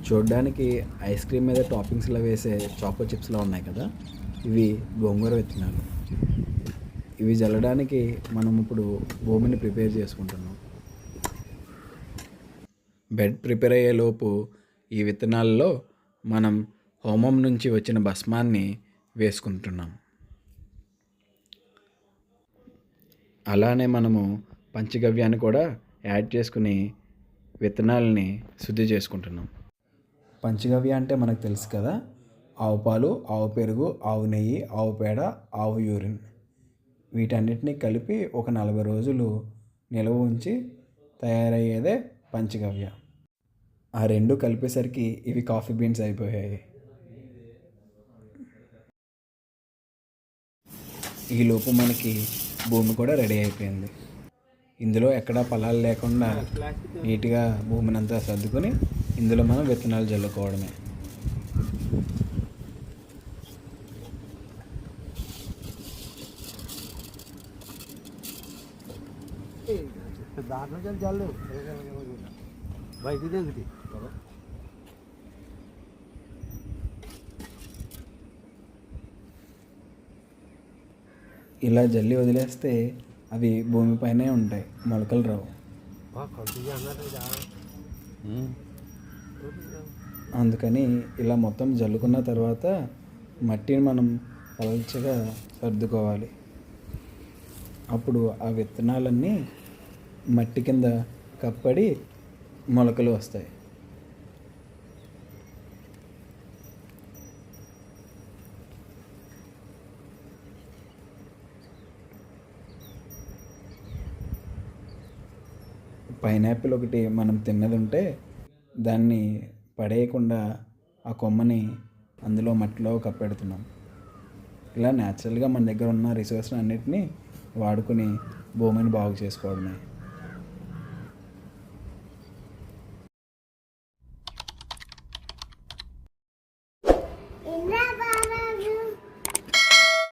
చూడడానికి ice cream మీద టాపింగ్స్లో వేసే చాకో చిప్స్లా ఉన్నాయి కదా, ఇవి గోంగూర విత్తనాలు. ఇవి జల్లడానికి మనం ఇప్పుడు భూమిని ప్రిపేర్ చేసుకుంటున్నాం. బెడ్ ప్రిపేర్ అయ్యేలోపు ఈ విత్తనాల్లో మనం హోమం నుంచి వచ్చిన భస్మాన్ని వేసుకుంటున్నాం. అలానే మనము పంచగవ్యాన్ని కూడా యాడ్ చేసుకుని విత్తనాలని శుద్ధి చేసుకుంటున్నాం. పంచగవ్య అంటే మనకు తెలుసు కదా, ఆవు పాలు, ఆవు పెరుగు, ఆవు నెయ్యి, ఆవు పేడ, ఆవు యూరిన్, వీటన్నిటిని కలిపి ఒక 40 రోజులు నిల్వ ఉంచి తయారయ్యేదే పంచగవ్య. ఆ రెండు కలిపేసరికి ఇవి కాఫీ బీన్స్ అయిపోయాయి. ఈలోపు మనకి భూమి కూడా రెడీ అయిపోయింది. ఇందులో ఎక్కడా పొలాలు లేకుండా నీట్గా భూమిని అంతా సర్దుకొని ఇందులో మనం విత్తనాలు జల్లుకోవడమే. ఇలా జల్లి వదిలేస్తే అవి భూమిపైనే ఉంటాయి, మొలకలు రావు. అందుకని ఇలా మొత్తం జల్లుకున్న తర్వాత మట్టిని మనం పలచగా సర్దుకోవాలి. అప్పుడు ఆ విత్తనాలన్నీ మట్టి కింద కప్పడి మొలకలు వస్తాయి. పైనాపిల్ ఒకటి మనం తిన్నది ఉంటే దాన్ని పడేయకుండా ఆ కొమ్మని అందులో మట్టిలో కప్పెడుతున్నాం. ఇలా న్యాచురల్గా మన దగ్గర ఉన్న రిసోర్స్ అన్నిటినీ వాడుకుని భూమిని బాగు చేసుకోవడమే.